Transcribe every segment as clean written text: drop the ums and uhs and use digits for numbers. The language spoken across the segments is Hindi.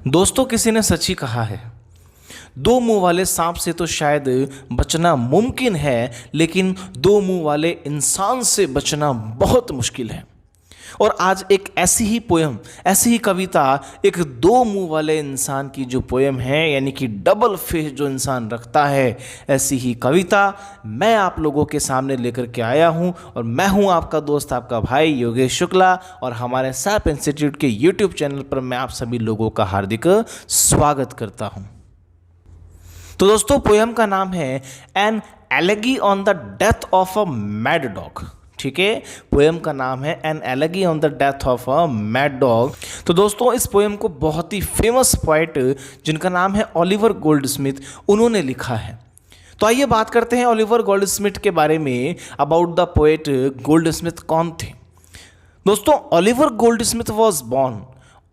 दोस्तों, किसी ने सच ही कहा है, दो मुंह वाले सांप से तो शायद बचना मुमकिन है, लेकिन दो मुंह वाले इंसान से बचना बहुत मुश्किल है। और आज एक ऐसी ही पोयम, ऐसी ही कविता, एक दो मुंह वाले इंसान की जो पोयम है, यानी कि डबल फेस जो इंसान रखता है, ऐसी ही कविता मैं आप लोगों के सामने लेकर के आया हूं। और मैं हूं आपका दोस्त, आपका भाई योगेश शुक्ला, और हमारे सैप इंस्टीट्यूट के यूट्यूब चैनल पर मैं आप सभी लोगों का हार्दिक स्वागत करता हूं। तो दोस्तों, पोयम का नाम है an elegy on the death of a mad dog. ठीक है, पोयम का नाम है an elegy on the death of a mad dog. तो दोस्तों, इस पोयम को बहुत ही फेमस पोइट जिनका नाम है ओलिवर गोल्डस्मिथ, उन्होंने लिखा है। तो आइए बात करते हैं ओलिवर गोल्डस्मिथ के बारे में, अबाउट द पोएट गोल्डस्मिथ कौन थे। दोस्तों, Oliver Goldsmith was born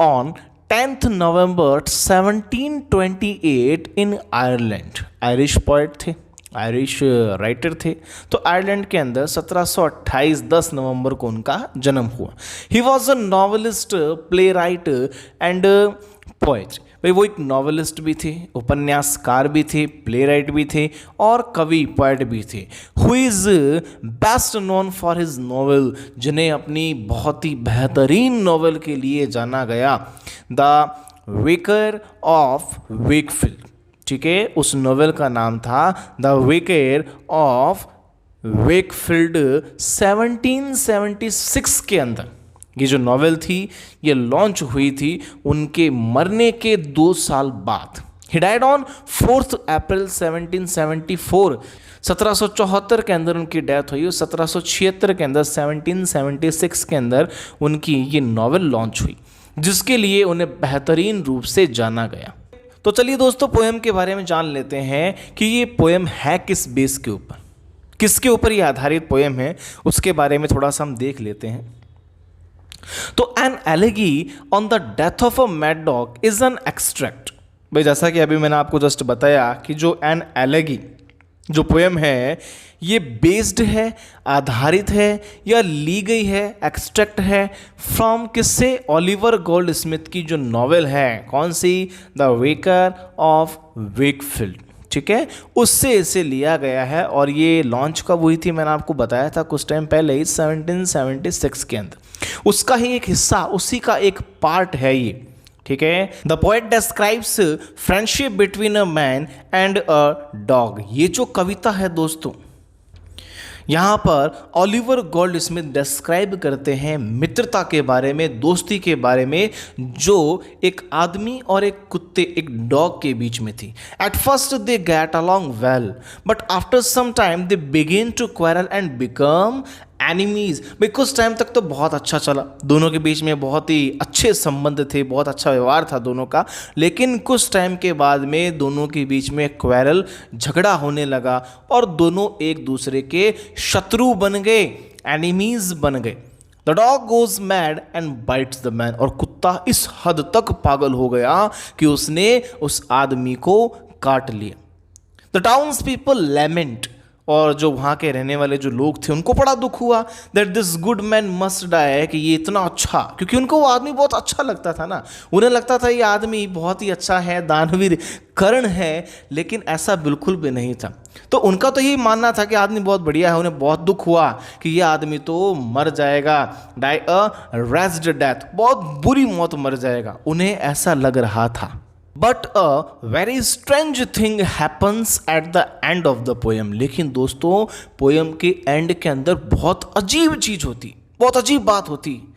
on 10th November 1728 in Ireland. Irish poet थे, आयरिश राइटर थे। तो आयरलैंड के अंदर 1728 10 नवंबर को उनका जन्म हुआ। He was a novelist, play right and poet. भाई, वो एक नॉवलिस्ट भी थे, उपन्यासकार भी थे, प्ले राइट भी थे और कवि पोएट भी थे। Who is best known for his novel, जिन्हें अपनी बहुत ही बेहतरीन नॉवल के लिए जाना गया, द विकर ऑफ वेकफील्ड। ठीक है, उस नॉवेल का नाम था द विकर ऑफ वेकफील्ड। 1776 के अंदर ये जो नॉवेल थी, ये लॉन्च हुई थी उनके मरने के 2 साल बाद। ही डाइड ऑन 4 अप्रैल 1774। 1774 के अंदर उनकी डेथ हुई और 1776 के अंदर 1776 के अंदर उनकी ये नॉवेल लॉन्च हुई, जिसके लिए उन्हें बेहतरीन रूप से जाना गया। तो चलिए दोस्तों, पोएम के बारे में जान लेते हैं कि ये पोएम है किस बेस के ऊपर, किसके ऊपर ये आधारित पोएम है, उसके बारे में थोड़ा सा हम देख लेते हैं। तो an elegy on the death of a mad dog is an extract. भाई, जैसा कि अभी मैंने आपको जस्ट बताया कि जो एन एलेगी जो पोएम है, ये बेस्ड है, आधारित है या ली गई है, एक्सट्रैक्ट है फ्रॉम किससे? ओलिवर गोल्डस्मिथ की जो नॉवेल है, कौन सी? The vicar of Wakefield. ठीक है, उससे इसे लिया गया है। और ये लॉन्च कब हुई थी, मैंने आपको बताया था कुछ टाइम पहले ही, 1776 के अंदर। उसका ही एक हिस्सा, उसी का एक पार्ट है ये। ठीक है, the poet describes friendship between a man and a dog. ये जो कविता है दोस्तों, यहाँ पर ओलिवर गोल्डस्मिथ डिस्क्राइब करते हैं मित्रता के बारे में, दोस्ती के बारे में, जो एक आदमी और एक कुत्ते, एक डॉग के बीच में थी। At first they get along well, but after some time they begin to quarrel and become enemies. भाई, कुछ टाइम तक तो बहुत अच्छा चला, दोनों के बीच में बहुत ही अच्छे संबंध थे, बहुत अच्छा व्यवहार था दोनों का। लेकिन कुछ टाइम के बाद में दोनों के बीच में क्वेरल, झगड़ा होने लगा और दोनों एक दूसरे के शत्रु बन गए, एनिमीज बन गए। The dog goes mad and bytes the man. और कुत्ता इस हद तक पागल हो गया कि उसने उस आदमी को काट लिया। The towns people lament. और जो वहाँ के रहने वाले जो लोग थे, उनको बड़ा दुख हुआ that this good man must die, कि ये इतना अच्छा, क्योंकि उनको वो आदमी बहुत अच्छा लगता था ना, उन्हें लगता था ये आदमी बहुत ही अच्छा है, दानवीर कर्ण है। लेकिन ऐसा बिल्कुल भी नहीं था। तो उनका तो यही मानना था कि आदमी बहुत बढ़िया है। उन्हें बहुत दुख हुआ कि ये आदमी तो मर जाएगा, डाई अ रैस्ड डेथ, बहुत बुरी मौत मर जाएगा, उन्हें ऐसा लग रहा था। But a very strange thing happens at the end of the poem. लेकिन दोस्तों, पोएम के एंड के अंदर बहुत अजीब चीज होती, बहुत अजीब बात होती।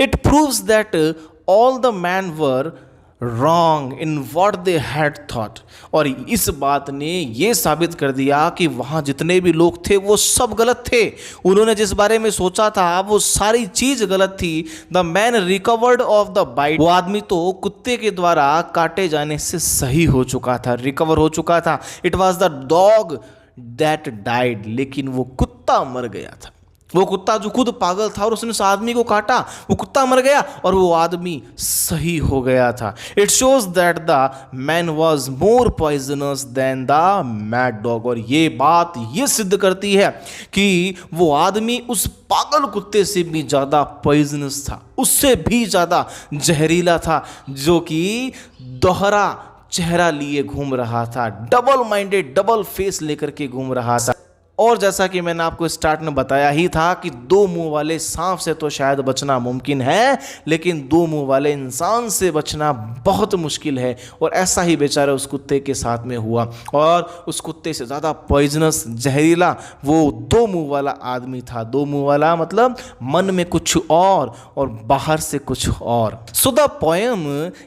It proves that all the man were wrong in what they had thought. और इस बात ने यह साबित कर दिया कि वहाँ जितने भी लोग थे वो सब गलत थे। उन्होंने जिस बारे में सोचा था वो सारी चीज गलत थी। The man recovered of the bite. वो आदमी तो कुत्ते के द्वारा काटे जाने से सही हो चुका था, रिकवर हो चुका था। It was the dog that died. लेकिन वो कुत्ता मर गया था। वो कुत्ता जो खुद पागल था और उसने उस आदमी को काटा, वो कुत्ता मर गया और वो आदमी सही हो गया था। It shows that the man was more poisonous than the mad dog. और ये बात ये सिद्ध करती है कि वो आदमी उस पागल कुत्ते से भी ज़्यादा पॉइजनस था, उससे भी ज़्यादा जहरीला था, जो कि दोहरा चेहरा लिए घूम रहा था, डबल माइंडेड, डबल फेस लेकर के घूम रहा था। और जैसा कि मैंने आपको स्टार्ट में बताया ही था कि दो मुंह वाले सांप से तो शायद बचना मुमकिन है, लेकिन दो मुंह वाले इंसान से बचना बहुत मुश्किल है। और ऐसा ही बेचारा उस कुत्ते के साथ में हुआ। और उस कुत्ते से ज़्यादा पॉइजनस, जहरीला वो दो मुंह वाला आदमी था। दो मुंह वाला मतलब मन में कुछ और बाहर से कुछ और। So the poem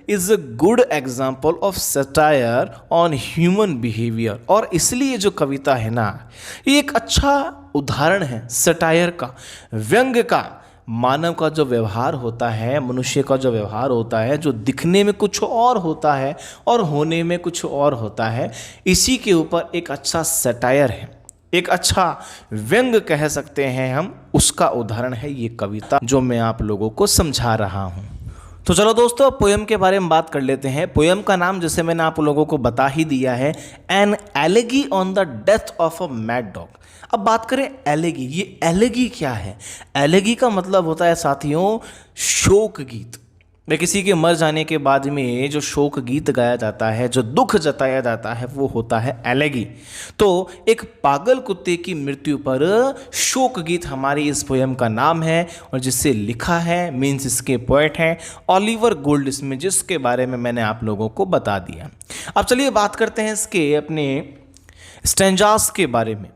is a good example of satire on human behaviour. और इसलिए जो कविता है ना, ये एक अच्छा उदाहरण है सटायर का, व्यंग्य का। मानव का जो व्यवहार होता है, मनुष्य का जो व्यवहार होता है, जो दिखने में कुछ और होता है और होने में कुछ और होता है, इसी के ऊपर एक अच्छा सटायर है, एक अच्छा व्यंग्य कह सकते हैं हम, उसका उदाहरण है ये कविता जो मैं आप लोगों को समझा रहा हूँ। तो चलो दोस्तों, पोयम के बारे में बात कर लेते हैं। पोयम का नाम जैसे मैंने आप लोगों को बता ही दिया है, an elegy on the death of a mad dog. अब बात करें एलेगी, ये एलेगी क्या है? एलेगी का मतलब होता है साथियों शोक गीत। वे किसी के मर जाने के बाद में जो शोक गीत गाया जाता है, जो दुख जताया जाता है, वो होता है एलेगी। तो एक पागल कुत्ते की मृत्यु पर शोक गीत हमारी इस पोयम का नाम है। और जिससे लिखा है, मीन्स इसके पोएट हैं ओलिवर गोल्डस्मिथ, जिसके बारे में मैंने आप लोगों को बता दिया। अब चलिए बात करते हैं इसके अपने स्टेंजास के बारे में।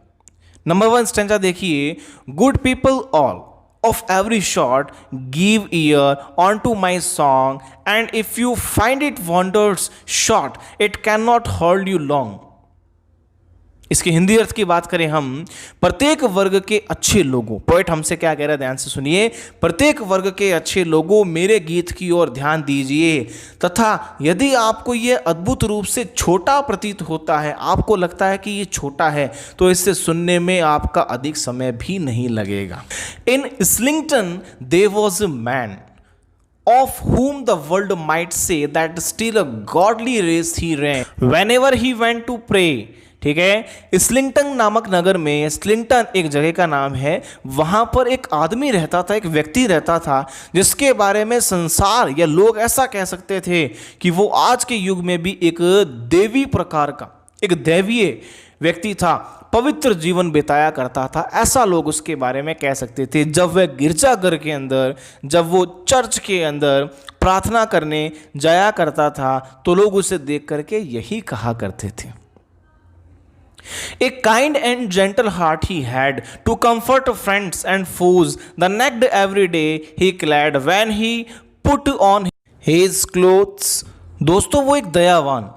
नंबर 1 स्टेंजा देखिए, good people all of every sort give ear unto my song, and if you find it wonders short, it cannot hold you long। इसके हिंदी अर्थ की बात करें हम, प्रत्येक वर्ग के अच्छे लोगों, पोएट हमसे क्या कह रहा है, ध्यान से सुनिए। प्रत्येक वर्ग के अच्छे लोगों मेरे गीत की ओर ध्यान दीजिए, तथा यदि आपको यह अद्भुत रूप से छोटा प्रतीत होता है, आपको लगता है कि ये छोटा है, तो इसे सुनने में आपका अधिक समय भी नहीं लगेगा। In Islington there was a man of whom the world might say that still a godly race he ran whenever he went to pray। ठीक है, इस्लिंगटन नामक नगर में, इस्लिंगटन एक जगह का नाम है, वहां पर एक आदमी रहता था, एक व्यक्ति रहता था, जिसके बारे में संसार या लोग ऐसा कह सकते थे कि वो आज के युग में भी एक देवी प्रकार का, एक दैवीय व्यक्ति था, पवित्र जीवन बिताया करता था, ऐसा लोग उसके बारे में कह सकते थे। जब वह गिरजाघर के अंदर, जब वो चर्च के अंदर प्रार्थना करने जाया करता था, तो लोग उसे देख करके यही कहा करते थे। A kind and gentle heart he had to comfort friends and foes. The necked every day he clad when he put on his clothes। दोस्तों, वो एक दयावान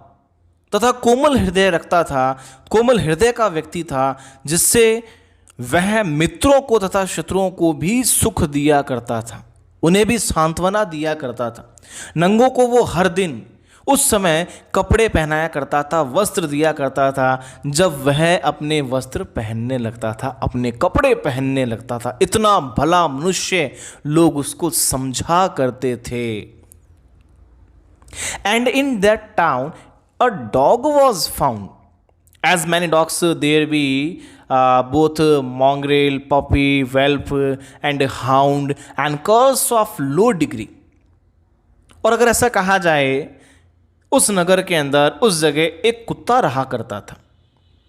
तथा कोमल हृदय रखता था, कोमल हृदय का व्यक्ति था, जिससे वह मित्रों को तथा शत्रुओं को भी सुख दिया करता था, उन्हें भी सांत्वना दिया करता था। नंगों को वो हर दिन उस समय कपड़े पहनाया करता था, वस्त्र दिया करता था, जब वह अपने वस्त्र पहनने लगता था, अपने कपड़े पहनने लगता था। इतना भला मनुष्य लोग उसको समझा करते थे। And in that town a dog was found, as many dogs there be, both mongrel, puppy, whelp and hound, and curs of low degree। और अगर ऐसा कहा जाए, उस नगर के अंदर, उस जगह एक कुत्ता रहा करता था,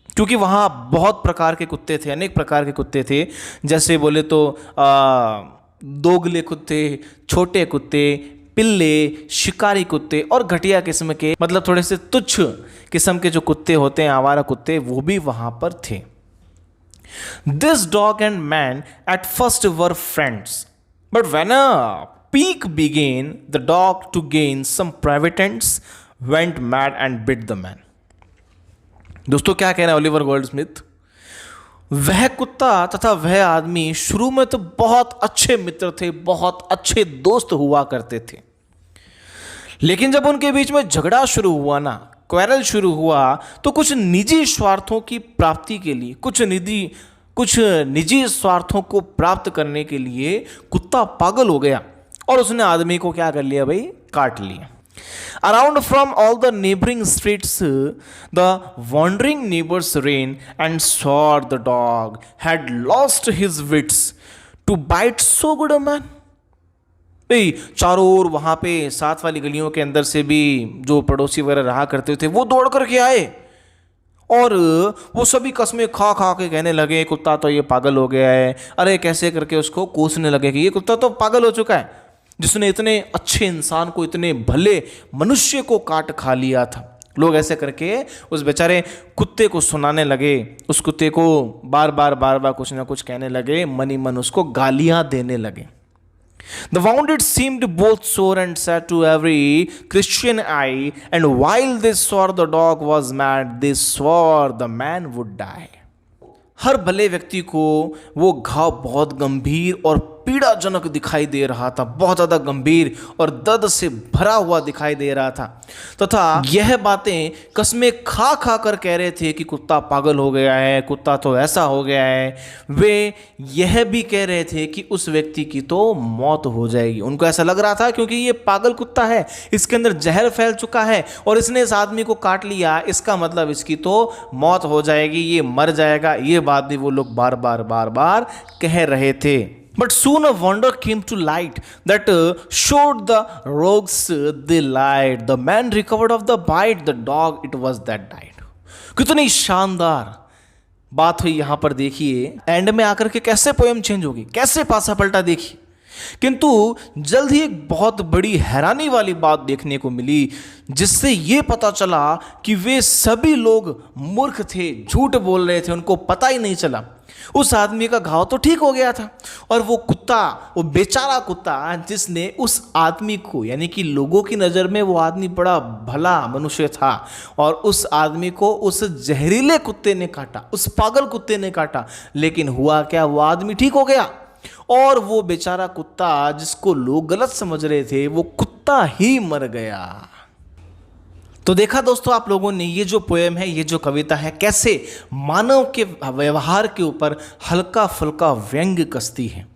क्योंकि वहाँ बहुत प्रकार के कुत्ते थे, अनेक प्रकार के कुत्ते थे। जैसे बोले तो दोगले कुत्ते, छोटे कुत्ते, पिल्ले, शिकारी कुत्ते और घटिया किस्म के, मतलब थोड़े से तुच्छ किस्म के जो कुत्ते होते हैं, आवारा कुत्ते, वो भी वहां पर थे। This dog and man at first were friends, but when a pique began the dog to gain some private ends went mad and bit the man. दोस्तों, क्या कह रहा है ओलिवर गोल्डस्मिथ? वह कुत्ता तथा वह आदमी शुरू में तो बहुत अच्छे मित्र थे, बहुत अच्छे दोस्त हुआ करते थे, लेकिन जब उनके बीच में झगड़ा शुरू हुआ ना, क्वेरल शुरू हुआ, तो कुछ निजी स्वार्थों की प्राप्ति के लिए, कुछ निजी कुछ निजी स्वार्थों को प्राप्त करने के लिए कुत्ता पागल हो गया और उसने आदमी को क्या कर लिया भाई, काट लिया। Around from all the neighboring streets, the wandering neighbors ran and saw the dog had lost his wits to bite so good a man. भाई चारों ओर वहां पे साथ वाली गलियों के अंदर से भी जो पड़ोसी वगैरह रहा करते थे वो दौड़ करके आए और वो सभी कस्में खा खा के कहने लगे कुत्ता तो ये पागल हो गया है। अरे कैसे करके उसको कोसने लगे कि ये कुत्ता तो पागल हो चुका है, जिसने इतने अच्छे इंसान को, इतने भले मनुष्य को काट खा लिया था। लोग ऐसे करके उस बेचारे कुत्ते को सुनाने लगे, उस कुत्ते को बार बार कुछ ना कुछ कहने लगे, मनी मन उसको गालियां देने लगे। The wounded seemed both sore and sad to every Christian eye, and while they swore the dog was mad, they swore the man would die. हर भले व्यक्ति को वो घाव बहुत गंभीर और पीड़ाजनक दिखाई दे रहा था, बहुत ज़्यादा गंभीर और दर्द से भरा हुआ दिखाई दे रहा था, तथा यह बातें कस्में खा खा कर कह रहे थे कि कुत्ता पागल हो गया है, कुत्ता तो ऐसा हो गया है। वे यह भी कह रहे थे कि उस व्यक्ति की तो मौत हो जाएगी। उनको ऐसा लग रहा था क्योंकि ये पागल कुत्ता है, इसके अंदर जहर फैल चुका है और इसने इस आदमी को काट लिया, इसका मतलब इसकी तो मौत हो जाएगी, ये मर जाएगा। ये बात भी वो लोग बार बार कह रहे थे। But soon a wonder came to light that showed the rogues they lied. The man recovered of the bite, the dog it was that died. कितनी शानदार बात हुई यहाँ पर। देखिए एंड में आकर के कैसे पोएम चेंज होगी, कैसे पासा पलटा देखिए। किंतु जल्द ही एक बहुत बड़ी हैरानी वाली बात देखने को मिली, जिससे ये पता चला कि वे सभी लोग मूर्ख थे, झूठ बोल रहे थे, उनको पता ही नहीं चला। उस आदमी का घाव तो ठीक हो गया था और वो कुत्ता, वो बेचारा कुत्ता जिसने उस आदमी को, यानी कि लोगों की नज़र में वो आदमी बड़ा भला मनुष्य था और उस आदमी को उस जहरीले कुत्ते ने काटा, उस पागल कुत्ते ने काटा। लेकिन हुआ क्या, वो आदमी ठीक हो गया और वो बेचारा कुत्ता जिसको लोग गलत समझ रहे थे, वो कुत्ता ही मर गया। तो देखा दोस्तों आप लोगों ने, ये जो पोएम है, ये जो कविता है, कैसे मानव के व्यवहार के ऊपर हल्का फुल्का व्यंग्य कसती है।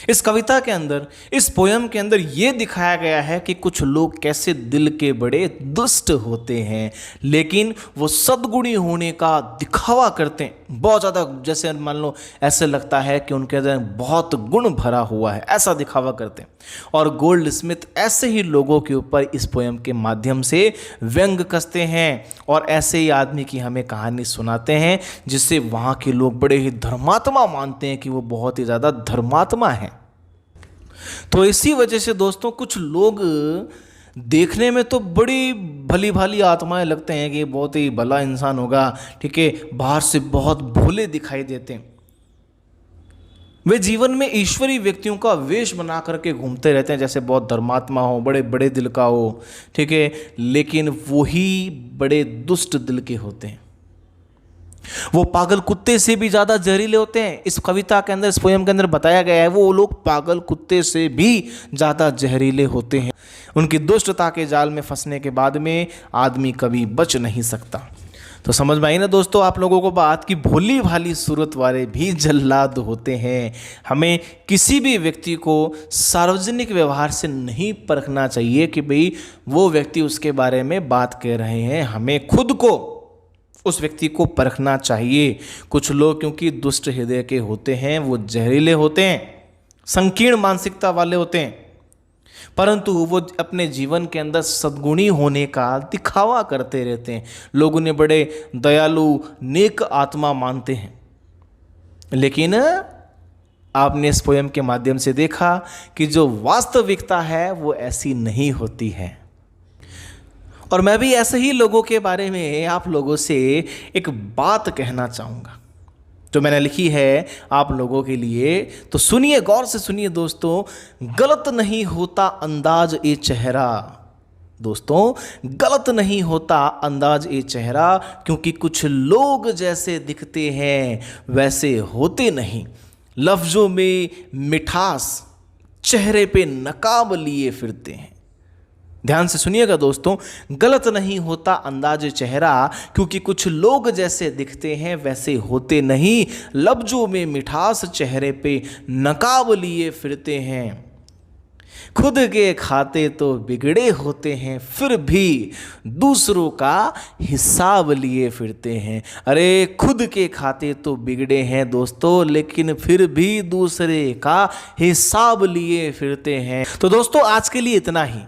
इस कविता के अंदर, इस पोएम के अंदर ये दिखाया गया है कि कुछ लोग कैसे दिल के बड़े दुष्ट होते हैं, लेकिन वो सद्गुणी होने का दिखावा करते हैं। बहुत ज़्यादा, जैसे मान लो ऐसे लगता है कि उनके अंदर बहुत गुण भरा हुआ है, ऐसा दिखावा करते हैं। और गोल्ड स्मिथ ऐसे ही लोगों के ऊपर इस पोएम के माध्यम से व्यंग कसते हैं और ऐसे ही आदमी की हमें कहानी सुनाते हैं, जिससे वहाँ के लोग बड़े ही धर्मात्मा मानते हैं कि वो बहुत ही ज़्यादा धर्मात्मा है। तो इसी वजह से दोस्तों कुछ लोग देखने में तो बड़ी भली भाली आत्माएं लगते हैं कि बहुत ही भला इंसान होगा, ठीक है, बाहर से बहुत भोले दिखाई देते हैं। वे जीवन में ईश्वरीय व्यक्तियों का वेश बना करके घूमते रहते हैं, जैसे बहुत धर्मात्मा हो, बड़े बड़े दिल का हो, ठीक है, लेकिन वही बड़े दुष्ट दिल के होते हैं। वो पागल कुत्ते से भी ज़्यादा जहरीले होते हैं। इस कविता के अंदर, इस पोएम के अंदर बताया गया है, वो लोग पागल कुत्ते से भी ज़्यादा जहरीले होते हैं। उनकी दुष्टता के जाल में फंसने के बाद में आदमी कभी बच नहीं सकता। तो समझ में आई ना दोस्तों आप लोगों को बात, कि भोली भाली सूरत वाले भी जल्लाद होते हैं। हमें किसी भी व्यक्ति को सार्वजनिक व्यवहार से नहीं परखना चाहिए कि भाई वो व्यक्ति उसके बारे में बात कह रहे हैं। हमें खुद को, उस व्यक्ति को परखना चाहिए। कुछ लोग क्योंकि दुष्ट हृदय के होते हैं, वो जहरीले होते हैं, संकीर्ण मानसिकता वाले होते हैं, परंतु वो अपने जीवन के अंदर सद्गुणी होने का दिखावा करते रहते हैं। लोग उन्हें बड़े दयालु, नेक आत्मा मानते हैं, लेकिन आपने इस पोएम के माध्यम से देखा कि जो वास्तविकता है वो ऐसी नहीं होती है। और मैं भी ऐसे ही लोगों के बारे में आप लोगों से एक बात कहना चाहूँगा जो मैंने लिखी है आप लोगों के लिए। तो सुनिए, गौर से सुनिए दोस्तों। गलत नहीं होता अंदाज ए चेहरा, दोस्तों गलत नहीं होता अंदाज ए चेहरा, क्योंकि कुछ लोग जैसे दिखते हैं वैसे होते नहीं। लफ्ज़ों में मिठास, चेहरे पे नकाब लिए फिरते हैं। ध्यान से सुनिएगा दोस्तों, गलत नहीं होता अंदाज चेहरा, क्योंकि कुछ लोग जैसे दिखते हैं वैसे होते नहीं। लफ्जों में मिठास चेहरे पे नकाब लिए फिरते हैं। खुद के खाते तो बिगड़े होते हैं, फिर भी दूसरों का हिसाब लिए फिरते हैं। अरे खुद के खाते तो बिगड़े हैं दोस्तों, लेकिन फिर भी दूसरे का हिसाब लिए फिरते हैं। तो दोस्तों आज के लिए इतना ही।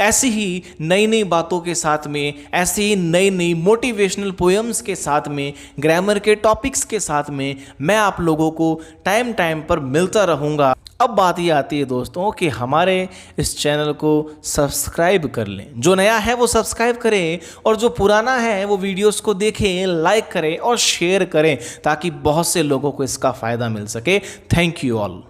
ऐसी ही नई नई बातों के साथ में, ऐसी ही नई नई मोटिवेशनल पोएम्स के साथ में, ग्रामर के टॉपिक्स के साथ में मैं आप लोगों को टाइम टाइम पर मिलता रहूँगा। अब बात ये आती है दोस्तों कि हमारे इस चैनल को सब्सक्राइब कर लें। जो नया है वो सब्सक्राइब करें, और जो पुराना है वो वीडियोस को देखें, लाइक करें और शेयर करें, ताकि बहुत से लोगों को इसका फ़ायदा मिल सके। Thank you all.